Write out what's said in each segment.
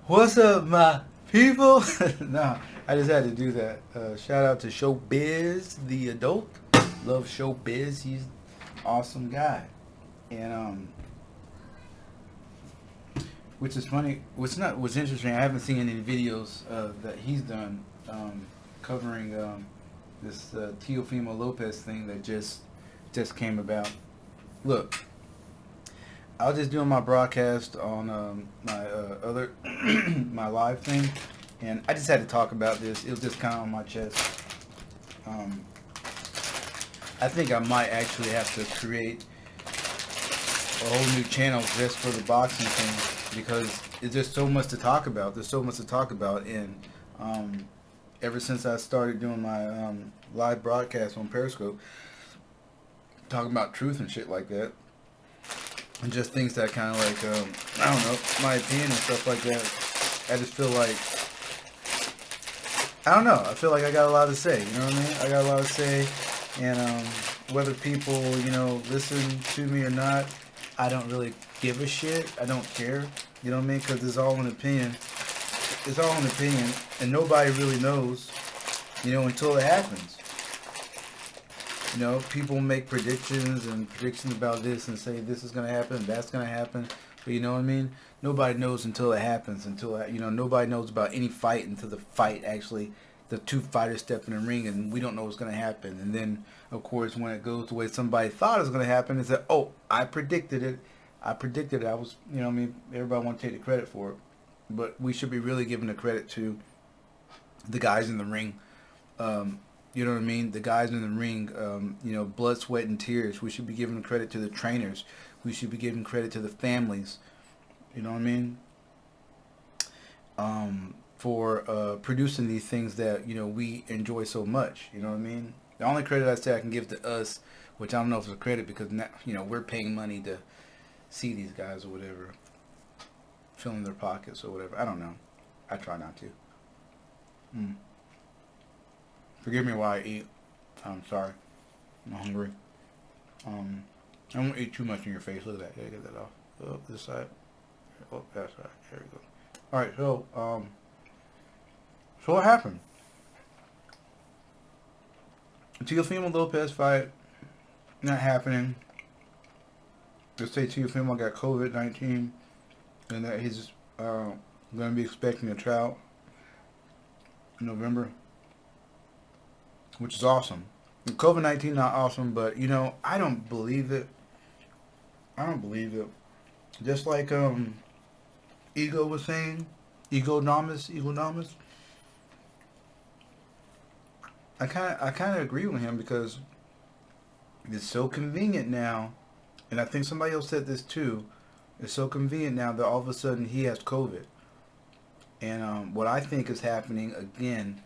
What's up, my people? No, I just had to do that. Shout out to Showbiz, the adult. Love Showbiz. He's an awesome guy. And which is funny. What's interesting. I haven't seen any videos that he's done covering this Lopez thing that just came about. Look, I was just doing my broadcast on my other my live thing, and I just had to talk about this. It was just kind of on my chest. Um, I think I might actually have to create a whole new channel just for the boxing thing because it's just so much to talk about. There's so much to talk about, and ever since I started doing my live broadcast on Periscope, talking about truth and shit like that, and just things that kind of like I don't know, my opinion and stuff like that. I just feel like I don't know. I feel like I got a lot to say. You know what I mean? I got a lot to say, and whether people listen to me or not, I don't really give a shit. I don't care. You know what I mean? Because it's all an opinion. It's all an opinion, and nobody really knows. Until it happens. People make predictions about this and say this is gonna happen, that's gonna happen. But you know what I mean? Nobody knows until it happens. Nobody knows about any fight until the fight actually, the two fighters step in the ring, and we don't know what's gonna happen. And then, of course, when it goes the way somebody thought it was gonna happen, it's that I predicted it. I predicted it. I was, everybody want to take the credit for it, but we should be really giving the credit to the guys in the ring. You know what I mean? The guys in the ring, blood, sweat, and tears. We should be giving credit to the trainers. We should be giving credit to the families. You know what I mean? For producing these things that, we enjoy so much. You know what I mean? The only credit I say I can give to us, which I don't know if it's a credit because, now, we're paying money to see these guys or whatever. Filling their pockets or whatever. I don't know. I try not to. Forgive me while I eat. I'm sorry. I'm hungry. I won't eat too much in your face. Look at that. Gotta get that off. Oh, this side. Oh, that side. There we go. Alright, so what happened? Teofimo Lopez fight, not happening. They say Teofimo got COVID-19 and that he's going to be expecting a trial in November, which is awesome. COVID-19 not awesome, but I don't believe it. I don't believe it. Just like Ego was saying, Egonomus. I kind of agree with him because it's so convenient now, and I think somebody else said this too. It's so convenient now that all of a sudden he has COVID, and what I think is happening again.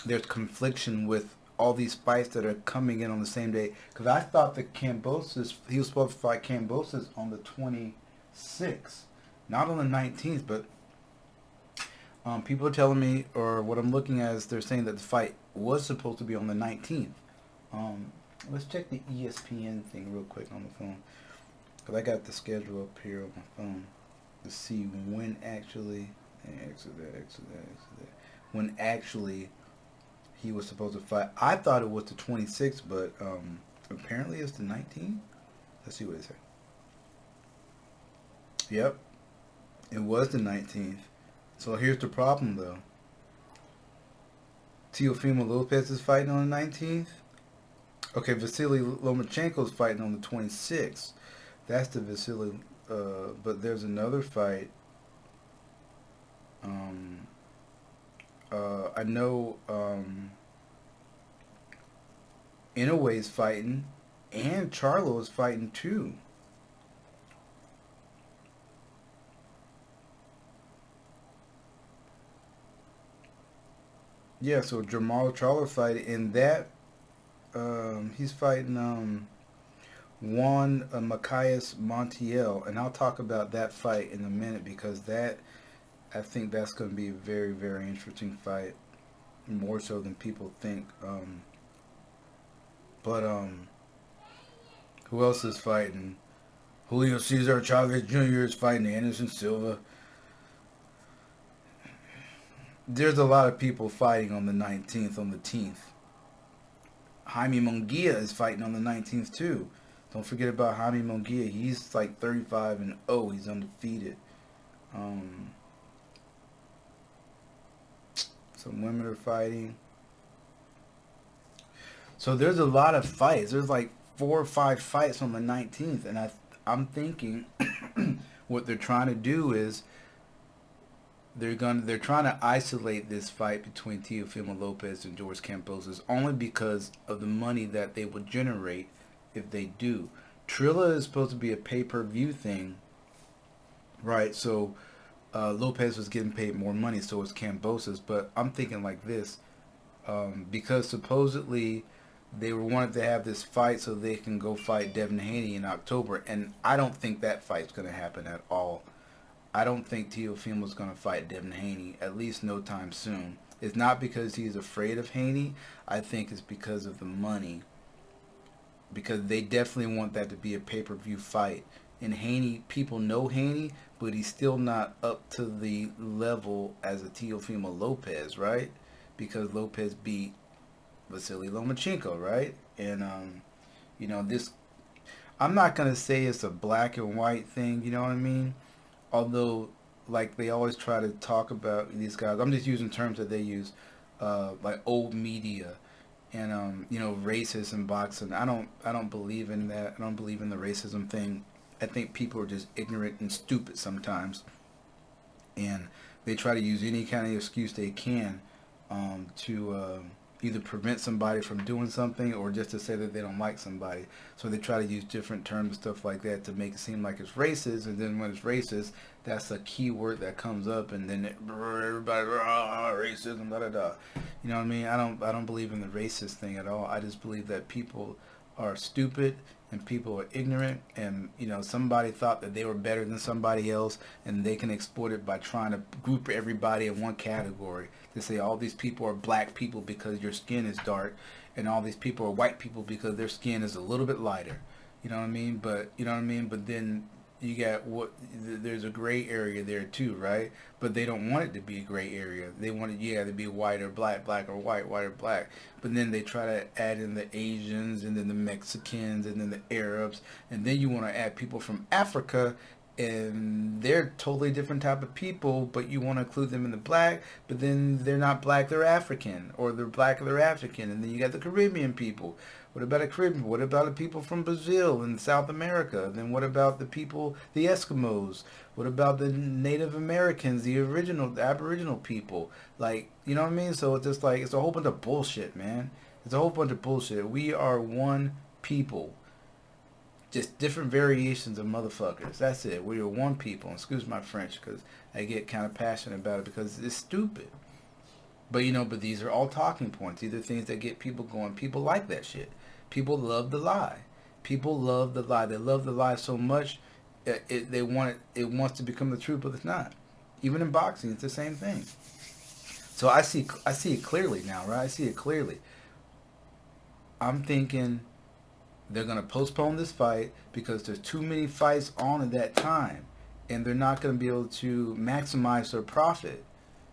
There's confliction with all these fights that are coming in on the same day. Because I thought that Kambosos, he was supposed to fight Kambosos on the 26th, not on the 19th. But people are telling me, or what I'm looking at is they're saying that the fight was supposed to be on the 19th. Let's check the ESPN thing real quick on the phone. Because I got the schedule up here on my phone to see when actually, exit that. When actually he was supposed to fight. I thought it was the 26th, but apparently it's the 19th. Let's see what it says. Yep, it was the 19th. So here's the problem, though. Teofimo Lopez is fighting on the 19th. Okay, Vasily Lomachenko is fighting on the 26th. That's the Vasily. But there's another fight. I know Inoue's fighting, and Charlo is fighting too. Yeah, so Jamal Charlo fighting, and that he's fighting Juan Macias Montiel, and I'll talk about that fight in a minute because I think that's going to be a very, very interesting fight, more so than people think. But who else is fighting? Julio Cesar Chavez Jr. is fighting Anderson Silva. there's a lot of people fighting on the 19th, on the 10th. Jaime Munguia is fighting on the 19th too. Don't forget about Jaime Munguia. He's like 35-0. He's undefeated. Um, some women are fighting. So there's a lot of fights. There's like 4 or 5 fights on the 19th, and I'm thinking what they're trying to do is they're trying to isolate this fight between Teofimo Lopez and George Kambosos only because of the money that they would generate if they do. Trilla is supposed to be a pay-per-view thing, right? So Lopez was getting paid more money, so was Kambosos. But I'm thinking like this, because supposedly they wanted to have this fight so they can go fight Devin Haney in October, and I don't think that fight's going to happen at all. I don't think Teofimo's going to fight Devin Haney, at least no time soon. It's not because he's afraid of Haney. I think it's because of the money. Because they definitely want that to be a pay-per-view fight. And Haney, people know Haney, but he's still not up to the level as a Teofimo Lopez, right? Because Lopez beat Vasily Lomachenko, right? And, this, I'm not going to say it's a black and white thing, you know what I mean? Although, like, they always try to talk about these guys. I'm just using terms that they use, like old media and, racism, boxing. I don't believe in that. I don't believe in the racism thing. I think people are just ignorant and stupid sometimes. And they try to use any kind of excuse they can to either prevent somebody from doing something or just to say that they don't like somebody. So they try to use different terms and stuff like that to make it seem like it's racist. And then when it's racist, that's a key word that comes up, and then everybody racism, da da da. You know what I mean? I don't believe in the racist thing at all. I just believe that people are stupid and people are ignorant, and somebody thought that they were better than somebody else, and they can exploit it by trying to group everybody in one category. To say all these people are black people because your skin is dark, and all these people are white people because their skin is a little bit lighter. You know what I mean? But then you got there's a gray area there too, right? But they don't want it to be a gray area. They want it, to be white or black, black or white, white or black. But then they try to add in the Asians, and then the Mexicans, and then the Arabs, and then you want to add people from Africa, and they're totally different type of people, but you want to include them in the black, but then they're not black, they're African, or they're black, or they're African, and then you got the Caribbean people. What about the Caribbean? What about the people from Brazil and South America? Then what about the people, the Eskimos? What about the Native Americans, the Aboriginal people? Like, you know what I mean? So it's just like, it's a whole bunch of bullshit, man. It's a whole bunch of bullshit. We are one people. Just different variations of motherfuckers. That's it. We are one people. Excuse my French, because I get kind of passionate about it because it's stupid. But but these are all talking points. These are things that get people going. People like that shit. People love the lie. People love the lie. They love the lie so much, they want it. It wants to become the truth, but it's not. Even in boxing, it's the same thing. So I see it clearly now, right? I see it clearly. I'm thinking they're gonna postpone this fight because there's too many fights on at that time, and they're not gonna be able to maximize their profit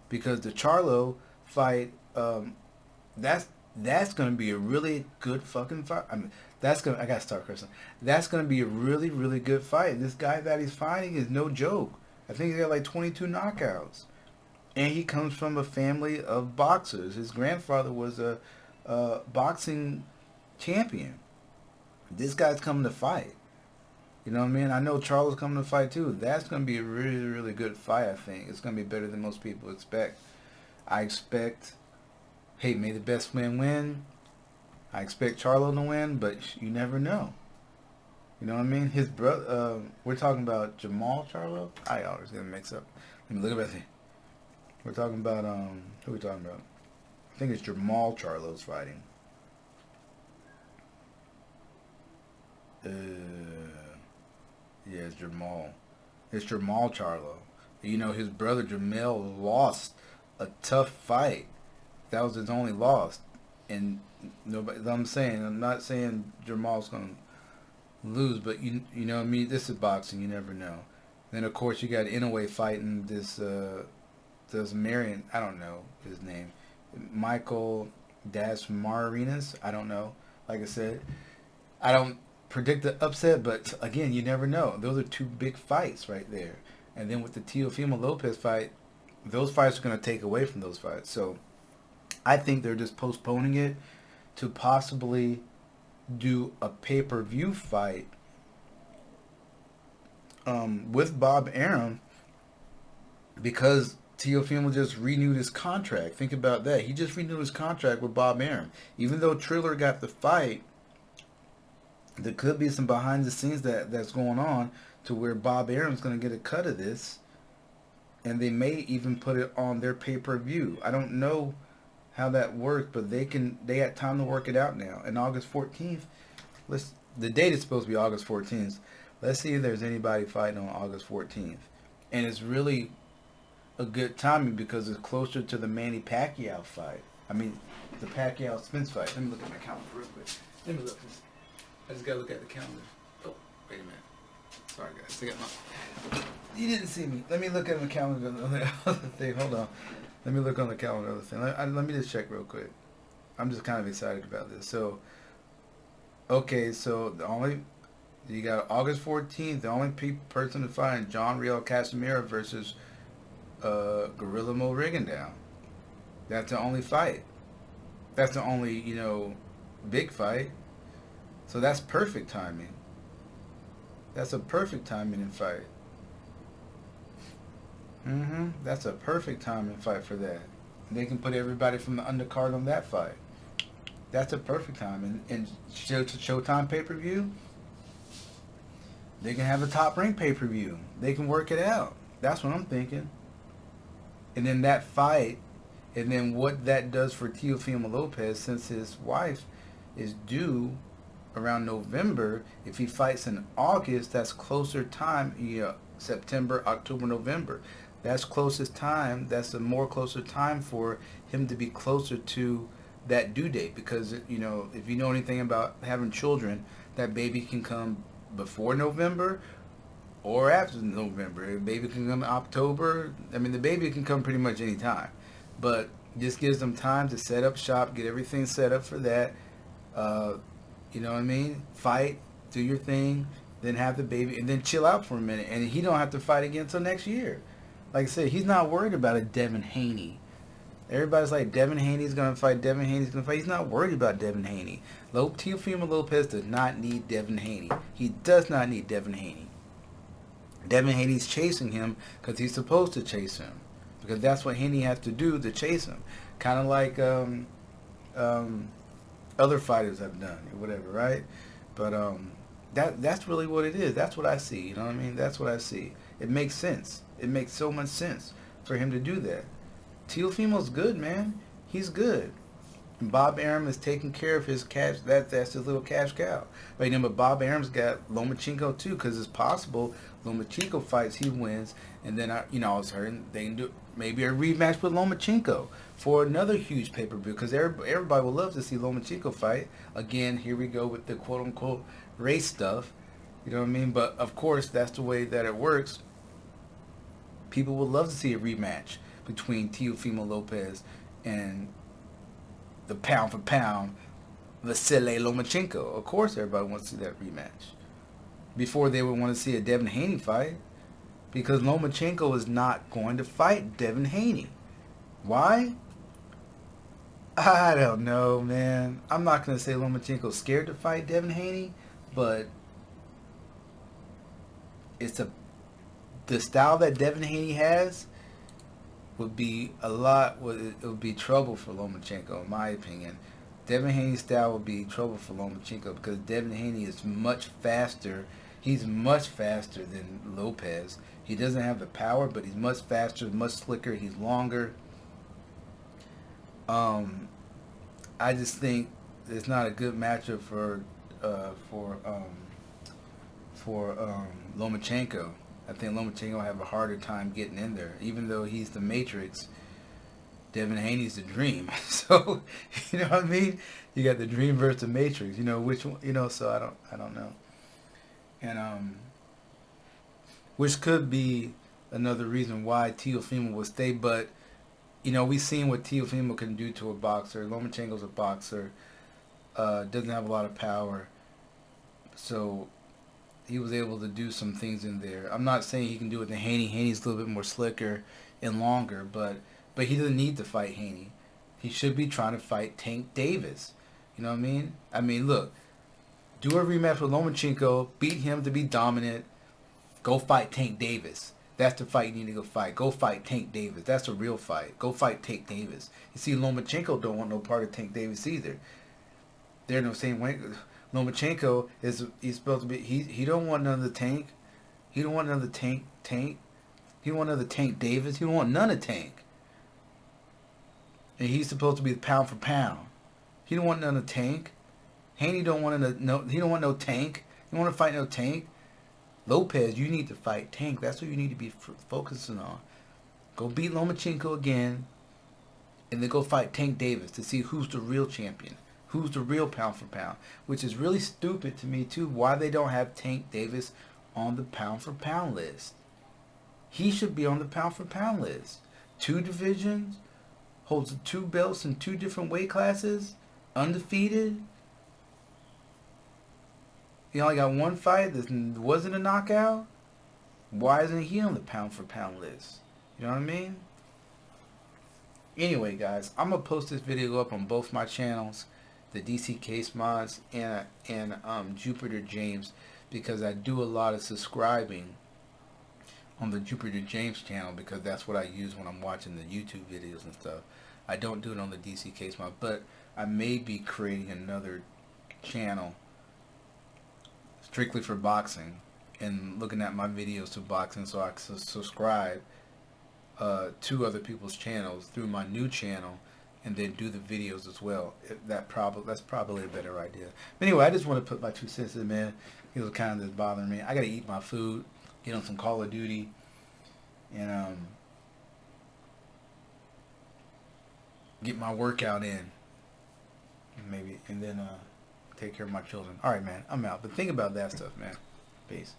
because the Charlo fight, that's gonna be a really good fucking fight. I mean, I gotta start cursing. That's gonna be a really, really good fight. This guy that he's fighting is no joke. I think he's got like 22 knockouts, and he comes from a family of boxers. His grandfather was a boxing champion. This guy's coming to fight. You know what I mean? I know Charles coming to fight too. That's going to be a really, really good fight, I think. It's going to be better than most people expect. I expect, hey, may the best man win. I expect Charlo to win, but you never know. You know what I mean? His brother, we're talking about Jamal Charlo? I always get mixed up. Let me look at that. We're talking about, who are we talking about? I think it's Jamal Charlo's fighting. Yeah, it's Jamal. It's Jamal Charlo. His brother Jamel lost a tough fight. That was his only loss. And nobody. I'm not saying Jamal's gonna lose, but you know what I mean. This is boxing. You never know. Then of course you got Inoue fighting this There's Marion, I don't know his name, Michael Dasmarinas, I don't know. Like I said, I don't predict the upset, but again, you never know. Those are two big fights right there. And then with the Teofimo Lopez fight, those fights are going to take away from those fights. So I think they're just postponing it to possibly do a pay-per-view fight with Bob Arum, because Teofimo just renewed his contract. Think about that. He just renewed his contract with Bob Arum. Even though Triller got the fight, there could be some behind the scenes that's going on to where Bob Arum's going to get a cut of this, and they may even put it on their pay-per-view. I don't know how that works, but they got time to work it out now. And August 14th, the date is supposed to be August 14th. Let's see if there's anybody fighting on August 14th. And it's really a good timing because it's closer to the Manny Pacquiao fight. I mean, the Pacquiao Spence fight. Let me look at my calendar real quick. Let me look. I just gotta look at the calendar. Oh, wait a minute. Sorry, guys. I got my... You didn't see me. Let me look at the calendar on the other thing. Hold on. Let me look on the calendar on the thing. Let me just check real quick. I'm just kind of excited about this. So, okay, so you got August 14th. The only person to find John Real Casimiro versus Gorilla Mo Rigondeaux. That's the only fight. That's the only, big fight. So that's perfect timing. That's a perfect timing in fight. That's a perfect timing fight for that. They can put everybody from the undercard on that fight. That's a perfect time. And Showtime pay-per-view, they can have a Top Rank pay-per-view. They can work it out. That's what I'm thinking. And then that fight, and then what that does for Teofimo Lopez, since his wife is due around November. If he fights in August, that's closer time. September, October, November. That's closest time. That's a more closer time for him to be closer to that due date. Because if you know anything about having children, that baby can come before November or after November. The baby can come in October. I mean, the baby can come pretty much any time. But just gives them time to set up shop, get everything set up for that. You know what I mean? Fight, do your thing, then have the baby, and then chill out for a minute. And he don't have to fight again until next year. Like I said, he's not worried about a Devin Haney. Everybody's like, Devin Haney's going to fight, Devin Haney's going to fight. He's not worried about Devin Haney. Teofimo Lopez does not need Devin Haney. He does not need Devin Haney. Devin Haney's chasing him because he's supposed to chase him. Because that's what Haney has to do to chase him. Kind of like other fighters have done or whatever, right? But that's really what it is. That's what I see. You know what I mean? That's what I see. It makes sense. It makes so much sense for him to do that. Teofimo's good, man. He's good. And Bob Arum is taking care of his cash. That's his little cash cow. But Bob Arum's got Lomachenko too, because it's possible Lomachenko fights, he wins, and then I was hearing they can do maybe a rematch with Lomachenko for another huge pay-per-view, because everybody would love to see Lomachenko fight again. Here we go with the quote-unquote race stuff. You know what I mean? But of course, that's the way that it works. People would love to see a rematch between Teofimo Lopez and the pound for pound Vasily Lomachenko. Of course, everybody wants to see that rematch. Before they would want to see a Devin Haney fight, because Lomachenko is not going to fight Devin Haney. Why? I don't know, man. I'm not going to say Lomachenko's scared to fight Devin Haney, but the style that Devin Haney has would be it would be trouble for Lomachenko, in my opinion. Devin Haney's style would be trouble for Lomachenko because Devin Haney is much faster. He's much faster than Lopez. He doesn't have the power, but he's much faster, much slicker. He's longer. I just think it's not a good matchup for Lomachenko. I think Lomachenko will have a harder time getting in there, even though he's the Matrix. Devin Haney's the Dream. So, you know what I mean? You got the Dream versus the Matrix. Which one? So I don't know. And which could be another reason why Teofimo will stay. But you know, we've seen what Teofimo can do to a boxer. Lomachenko's a boxer, doesn't have a lot of power, so he was able to do some things in there. I'm not saying he can do it to Haney. Haney's a little bit more slicker and longer, but he doesn't need to fight Haney. He should be trying to fight Tank Davis. You know what I mean? I mean, look, do a rematch with Lomachenko, beat him to be dominant, go fight Tank Davis. That's the fight you need to go fight. Go fight Tank Davis. That's a real fight. Go fight Tank Davis. You see, Lomachenko don't want no part of Tank Davis either. They're no same way. Lomachenko he's supposed to be he don't want none of the Tank. He don't want none of the Tank. He don't want none of the Tank Davis. He don't want none of Tank. And he's supposed to be the pound for pound. He don't want none of Tank. Haney don't want he don't want no Tank. He don't want to fight no Tank. Lopez, you need to fight Tank. That's what you need to be focusing on. Go beat Lomachenko again, and then go fight Tank Davis to see who's the real champion. Who's the real pound for pound. Which is really stupid to me too. Why they don't have Tank Davis on the pound for pound list. He should be on the pound for pound list. 2 divisions. Holds 2 belts in 2 different weight classes. Undefeated. He only got 1 fight that wasn't a knockout. Why isn't he on the pound for pound list? You know what I mean? Anyway, guys, I'm going to post this video up on both my channels, the DCCASEMODS and Jupiter James, because I do a lot of subscribing on the Jupiter James channel, because that's what I use when I'm watching the YouTube videos and stuff. I don't do it on the DCCASEMODS, but I may be creating another channel strictly for boxing and looking at my videos to boxing, so I can subscribe to other people's channels through my new channel and then do the videos as well. That's probably a better idea. But anyway, I just want to put my 2 cents in, man. It was kind of just bothering me. I gotta eat my food, get on some Call of Duty, and get my workout in, maybe, and then take care of my children. All right, man, I'm out. But think about that stuff, man. Peace.